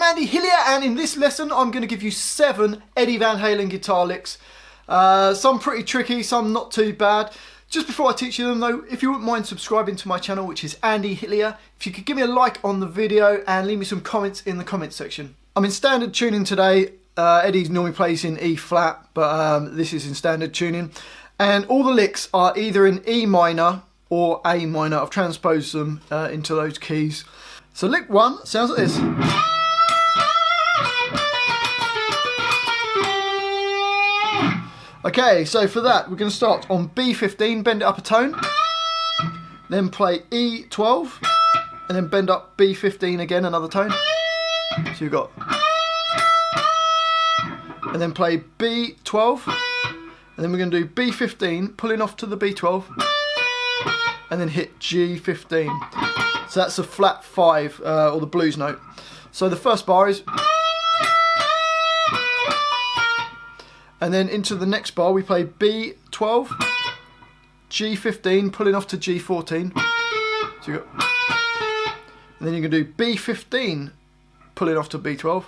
Andy Hillier, and in this lesson I'm going to give you 7 Eddie Van Halen guitar licks. Some pretty tricky, some not too bad. Just before I teach you them though, if you wouldn't mind subscribing to my channel, which is Andy Hillier, if you could give me a like on the video and leave me some comments in the comments section. I'm in standard tuning today. Eddie normally plays in E flat, but this is in standard tuning. And all the licks are either in E minor or A minor. I've transposed them into those keys. So lick 1 sounds like this. Okay, so for that we're going to start on B15, bend it up a tone, then play E12, and then bend up B15 again, another tone. So you've got, and then play B12, and then we're going to do B15, pulling off to the B12, and then hit G15. So that's a flat 5, or the blues note. So the first bar is, and then into the next bar we play B12, G15, pulling off to G14. So you got, and then you can do B15, pulling off to B12,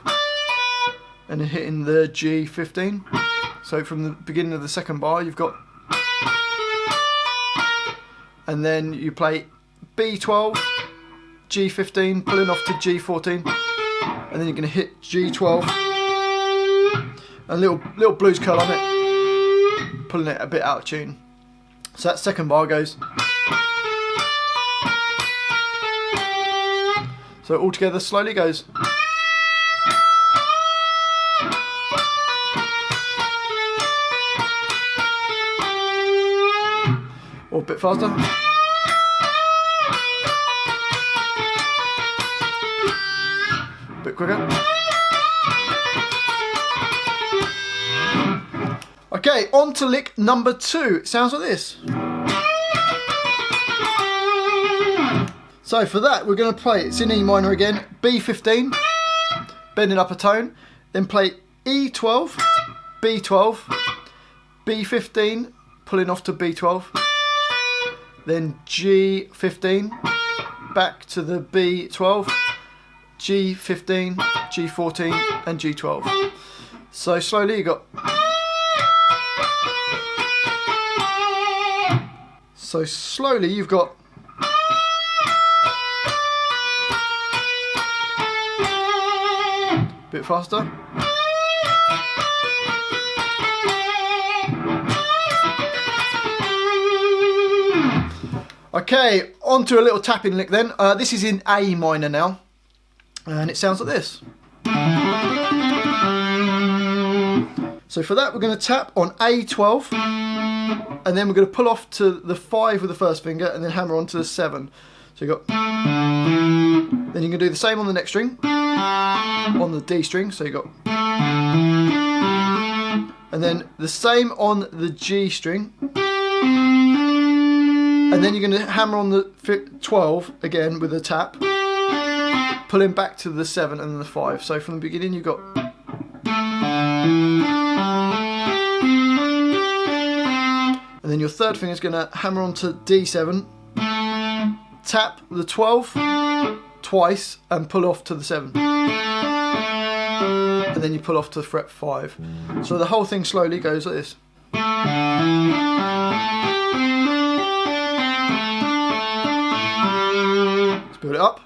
and then hitting the G15. So from the beginning of the second bar you've got, and then you play B12, G15, pulling off to G14, and then you're going to hit G12. A little blues curl on it, pulling it a bit out of tune. So that second bar goes. So all together slowly goes. Or a bit faster. A bit quicker. Okay, on to lick number 2. It sounds like this. So for that we're going to play, it's in E minor again, B15, bending up a tone, then play E12, B12, B15, pulling off to B12, then G15, back to the B12, G15, G14 and G12. So slowly you got. So slowly you've got. Bit faster. Okay, on to a little tapping lick then. This is in A minor now, and it sounds like this. So for that we're going to tap on A12, and then we're going to pull off to the 5 with the first finger and then hammer onto the 7. So you got, then you can do the same on the next string, on the D string, so you got, and then the same on the G string, and then you're going to hammer on the 12 again with a tap, pulling back to the 7 and then the 5. So from the beginning you've got, and then your third finger is going to hammer onto D7, tap the 12 twice and pull off to the 7. And then you pull off to fret 5. So the whole thing slowly goes like this. Let's build it up.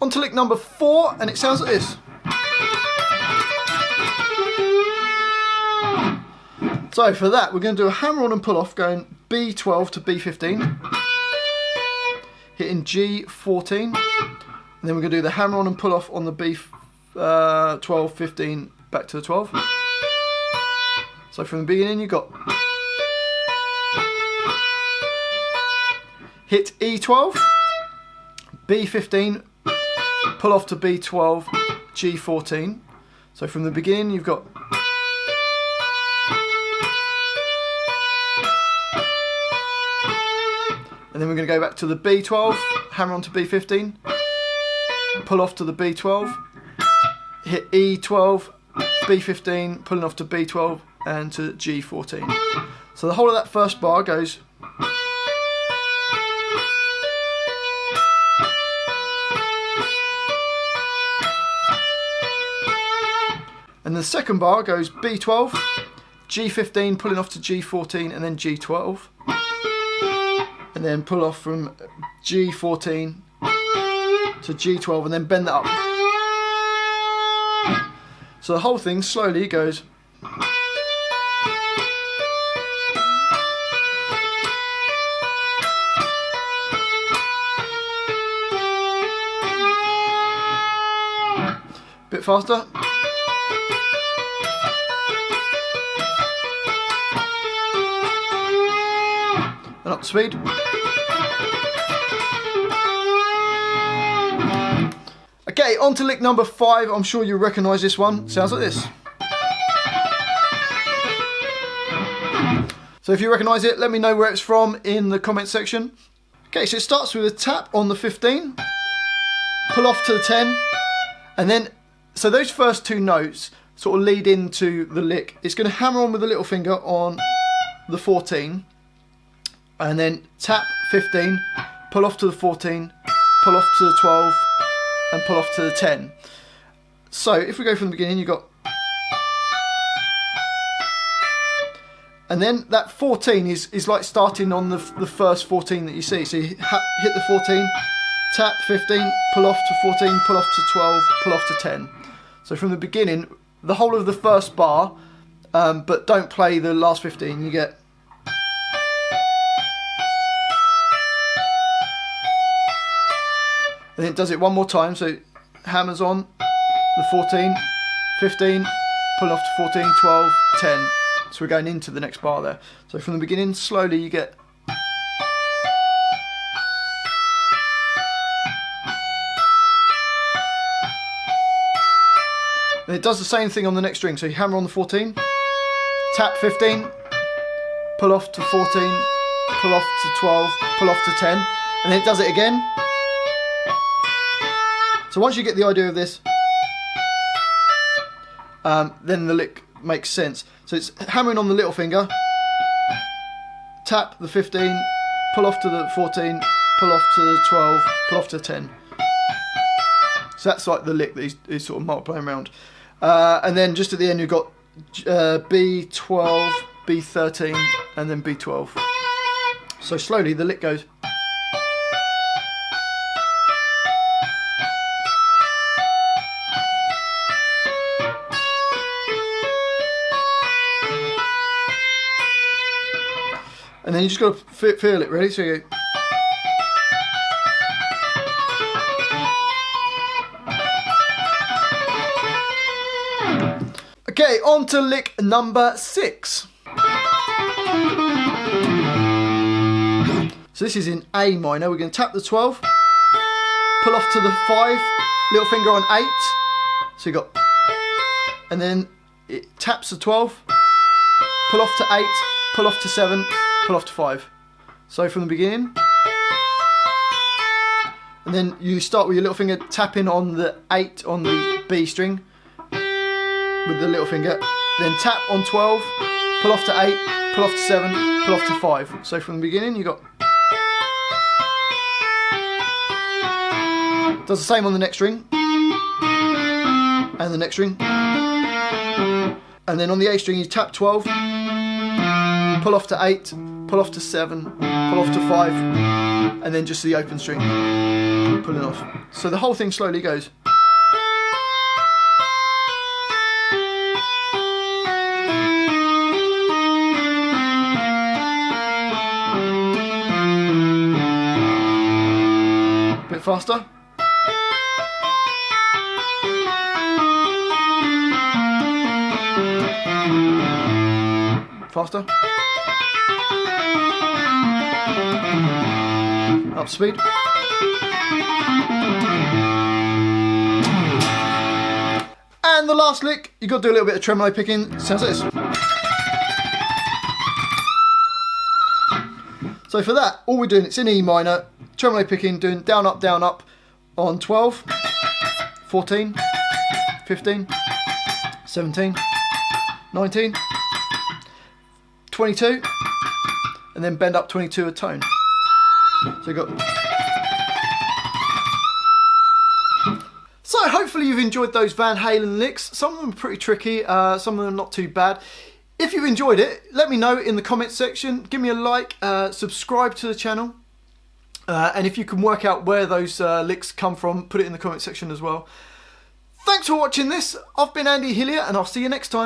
On to lick number 4, and it sounds like this. So for that we're going to do a hammer on and pull off, going B12 to B15, hitting G14, and then we're going to do the hammer on and pull off on the B12, 15, back to the 12. So from the beginning you've got, hit E12, B15, pull off to B12, G14. So from the beginning you've got, and then we're going to go back to the B12, hammer onto B15, pull off to the B12, hit E12, B15, pulling off to B12 and to G14. So the whole of that first bar goes. And the second bar goes B12, G15, pulling off to G14 and then G12. And then pull off from G14 to G12 and then bend that up. So the whole thing slowly goes. Bit faster. And up to speed. Okay, on to lick number 5. I'm sure you recognise this one. Sounds like this. So if you recognise it, let me know where it's from in the comment section. Okay, so it starts with a tap on the 15, pull off to the 10, and then, so those first two notes sort of lead into the lick. It's going to hammer on with the little finger on the 14, and then tap 15, pull off to the 14, pull off to the 12, and pull off to the 10. So if we go from the beginning, you've got, and then that 14 is like starting on the first 14 that you see. So you hit the 14, tap 15, pull off to 14, pull off to 12, pull off to 10. So from the beginning, the whole of the first bar, but don't play the last 15. You get. And then it does it one more time, so it hammers on the 14, 15, pull off to 14, 12, 10. So we're going into the next bar there. So from the beginning, slowly you get. And it does the same thing on the next string. So you hammer on the 14, tap 15, pull off to 14, pull off to 12, pull off to 10, and then it does it again. So once you get the idea of this, then the lick makes sense. So it's hammering on the little finger, tap the 15, pull off to the 14, pull off to the 12, pull off to 10. So that's like the lick that he's sort of multiplying around. And then just at the end you've got B12, B13, and then B12. So slowly the lick goes. And then you just got to feel it, ready? So you go. Okay, on to lick number 6. So this is in A minor. We're going to tap the 12, pull off to the 5, little finger on 8. So you got, and then it taps the 12, pull off to 8, pull off to 7, pull off to 5. So from the beginning, and then you start with your little finger tapping on the 8 on the B string with the little finger, then tap on 12, pull off to 8, pull off to 7, pull off to 5. So from the beginning you got, does the same on the next string and the next string, and then on the A string you tap 12, pull off to 8, pull off to 7, pull off to 5, and then just the open string pulling off. So the whole thing slowly goes. Bit faster. Faster. Up speed. And the last lick, you've got to do a little bit of tremolo picking. Sounds like this. So for that, all we're doing, it's in E minor, tremolo picking, doing down, up on 12, 14, 15, 17, 19, 22, and then bend up 22 a tone. So you got. So hopefully you've enjoyed those Van Halen licks. Some of them are pretty tricky, some of them not too bad. If you've enjoyed it, let me know in the comments section. Give me a like, subscribe to the channel. And if you can work out where those licks come from, put it in the comment section as well. Thanks for watching this. I've been Andy Hillier, and I'll see you next time.